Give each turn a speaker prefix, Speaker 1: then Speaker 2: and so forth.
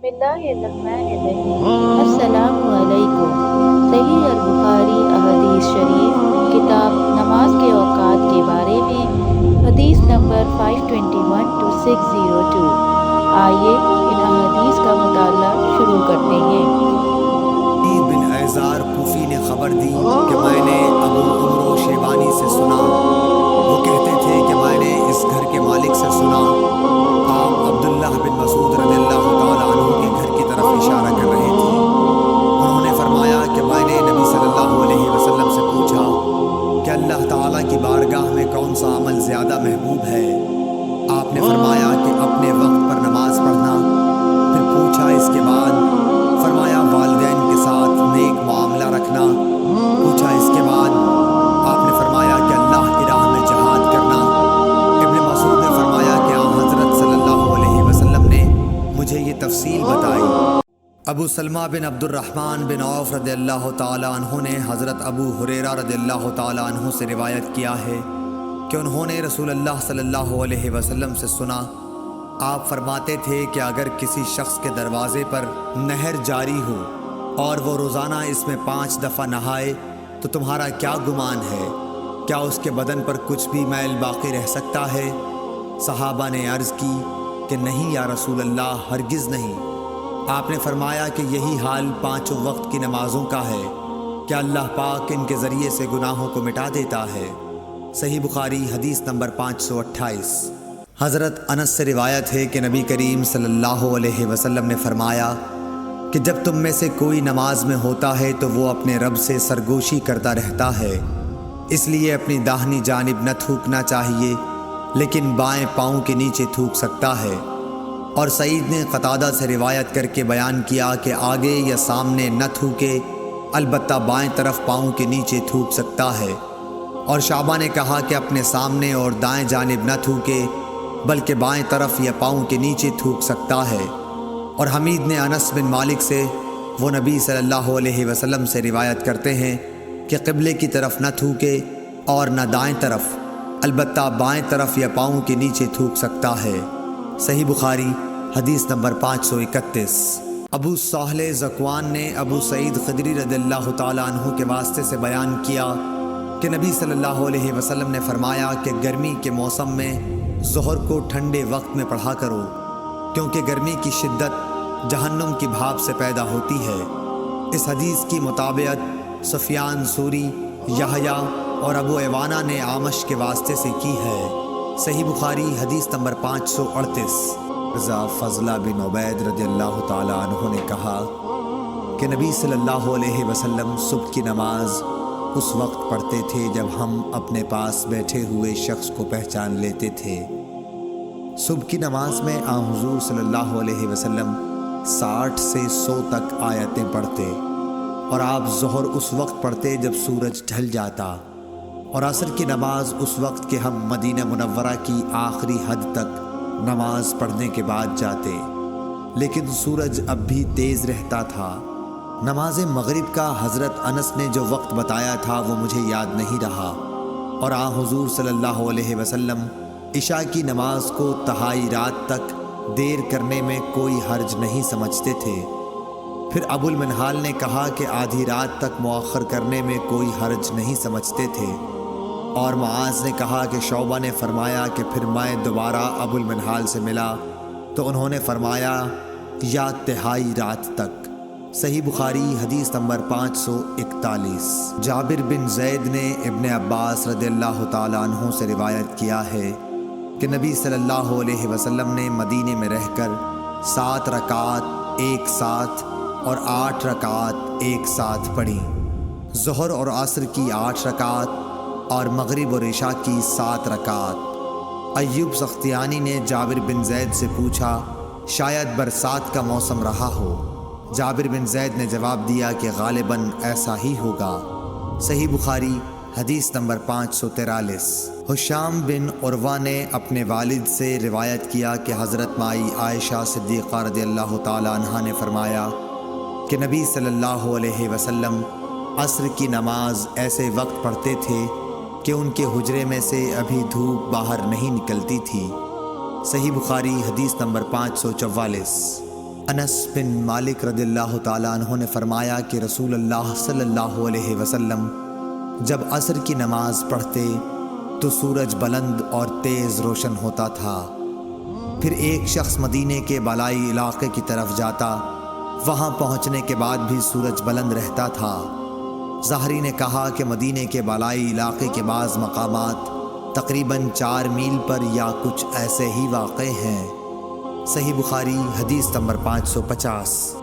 Speaker 1: बिस्मिल्लाहिर्रहमानिर्रहीम। अस्सलामु अलैकुम। सही अल बुखारी अहदीस शरीफ किताब नमाज के औकात के बारे में हदीस नंबर 521 to 602। आइए इन अहदीस का मुताला शुरू करते हैं।
Speaker 2: बिन ऐजार कूफी ने खबर दी कि मैंने अबू उमरो शेबानी से सुना, वो कहते थे कि मैंने इस घर के मालिक से सुना, आप अब्दुल्लाह बिन मसूद रज़ियल्लाहु ताला अन्हु के घर की तरफ इशारा कर रहे थे। उन्होंने फरमाया कि मैंने नबी सल्लल्लाहु अलैहि वसल्लम से पूछा कि अल्लाह ताला की बारगाह में कौन सा अमल ज़्यादा महबूब है। आपने फरमाया कि अपने वक्त पर नमाज पढ़ना। फिर पूछा इसके बाद, फरमाया वालिदैन के साथ नेक मामला रखना। पूछा इसके बाद, आपने फरमाया कि अल्लाह की राह में जहाद करना। इब्न मसूद ने फरमाया कि हज़रत सल्लल्लाहु अलैहि वसल्लम ने मुझे ये तफसील बताई। अबू सलमा बिन अब्दुर्रहमान बिन औफ रज़ियल्लाहु ताला अन्हु ने हज़रत अबू हुरैरा रज़ियल्लाहु ताला अन्हु से रिवायत किया है कि उन्होंने रसूलुल्लाह सल्लल्लाहु अलैहि वसल्लम से सुना, आप फरमाते थे कि अगर किसी शख्स के दरवाज़े पर नहर जारी हो और वो रोज़ाना इसमें 5 दफ़ा नहाए तो तुम्हारा क्या गुमान है, क्या उसके बदन पर कुछ भी मैल बाकी रह सकता है। सहाबा ने अर्ज़ की कि नहीं या रसूल अल्लाह, हरगिज़ नहीं। आपने फरमाया कि यही हाल 5 वक्त की नमाज़ों का है कि अल्लाह पाक इनके ज़रिए से गुनाहों को मिटा देता है। सही बुखारी हदीस नंबर 528। हज़रत अनस से रिवायत है कि नबी करीम सल्लल्लाहु अलैहि वसल्लम ने फरमाया कि जब तुम में से कोई नमाज में होता है तो वो अपने रब से सरगोशी करता रहता है, इसलिए अपनी दाहिनी जानिब न थूकना चाहिए, लेकिन बाएं पाँव के नीचे थूक सकता है। और सईद ने क़तादा से रिवायत करके बयान किया कि आगे या सामने न थूके, अलबत्ता बाएं तरफ पाँव के नीचे थूक सकता है। और शाबा ने कहा कि अपने सामने और दाएं जानिब न थूके, बल्कि बाएं तरफ या पाँव के नीचे थूक सकता है। और हमीद ने अनस बिन मालिक से, वो नबी सल्लल्लाहु अलैहि वसल्लम से रिवायत करते हैं कि क़िबले की तरफ न थूके और न दाएं तरफ, अलबत्ता बाएं तरफ या पाँव के नीचे थूक सकता है। सही बुखारी हदीस नंबर 531। अबू साहले ज़कवान ने अबू सईद ख़दरी रज़ियल्लाहु ताला अन्हु के वास्ते से बयान किया कि नबी सल्लल्लाहु अलैहि वसल्लम ने फरमाया कि गर्मी के मौसम में ज़ोहर को ठंडे वक्त में पढ़ा करो, क्योंकि गर्मी की शिद्दत जहन्नुम की भाप से पैदा होती है। इस हदीस की मुताबियत सुफियान सूरी, यहया और अबू एवाना ने आमश के वास्ते से की है। सही बुखारी हदीस नंबर 538। रज़ा फ़ज़ला बिन उबैद रज़ियल्लाहु ताला अन्हु ने कहा कि नबी सल्लल्लाहु अलैहि वसल्लम सुबह की नमाज उस वक्त पढ़ते थे जब हम अपने पास बैठे हुए शख्स को पहचान लेते थे। सुबह की नमाज में हुज़ूर सल्लल्लाहु अलैहि वसल्लम 60 से 100 तक आयतें पढ़ते, और आप ज़ोहर उस वक्त पढ़ते जब सूरज ढल जाता, और असर की नमाज उस वक्त के हम मदीना मुनव्वरा की आखिरी हद तक नमाज पढ़ने के बाद जाते, लेकिन सूरज अब भी तेज़ रहता था। नमाज मगरिब का हज़रत अनस ने जो वक्त बताया था वो मुझे याद नहीं रहा, और हुज़ूर सल्लल्लाहु अलैहि वसल्लम इशा की नमाज को तहाई रात तक देर करने में कोई हर्ज नहीं समझते थे। फिर अबुल मिनहाल ने कहा कि आधी रात तक मुअख्खर करने में कोई हर्ज नहीं समझते थे, और मुआज़ ने कहा कि शौबा ने फरमाया कि फिर मैं दोबारा अबुल मिनहाल से मिला तो उन्होंने फरमाया या तिहाई रात तक। सही बुखारी हदीस नंबर 541। जाबिर बिन ज़ैद ने इब्न अब्बास रज़ियल्लाहु ताला अन्हु से रिवायत किया है कि नबी सल्लल्लाहु अलैहि वसल्लम ने मदीने में रहकर 7 रकात एक साथ और 8 रकात एक साथ पढ़ी। ज़ोहर और असर की 8 रकात और मगरिब और इशा की 7 रकात। अय्यूब सख्तियानी ने जाबिर बिन ज़ैद से पूछा, शायद बरसात का मौसम रहा हो। जाबिर बिन ज़ैद ने जवाब दिया कि गालिबन ऐसा ही होगा। सही बुखारी हदीस नंबर 543। हुशाम बिन उर्वा ने अपने वालिद से रिवायत किया कि हज़रत माई आयशा सिद्दीक़ा रज़ियल्लाहु ताला अन्हा ने फरमाया कि नबी सल्लल्लाहु अलैहि वसल्लम असर की नमाज ऐसे वक्त पढ़ते थे कि उनके हुजरे में से अभी धूप बाहर नहीं निकलती थी। सही बुखारी हदीस नंबर 544। انس بن مالک رضی اللہ تعالیٰ عنہ نے فرمایا کہ رسول اللہ صلی اللہ علیہ وسلم جب عصر کی نماز پڑھتے تو سورج بلند اور تیز روشن ہوتا تھا، پھر ایک شخص مدینے کے بالائی علاقے کی طرف جاتا، وہاں پہنچنے کے بعد بھی سورج بلند رہتا تھا۔ ظاہری نے کہا کہ مدینے کے بالائی علاقے کے بعض مقامات تقریباً 4 میل پر یا کچھ ایسے ہی واقع ہیں۔ صحیح بخاری حدیث نمبر 550۔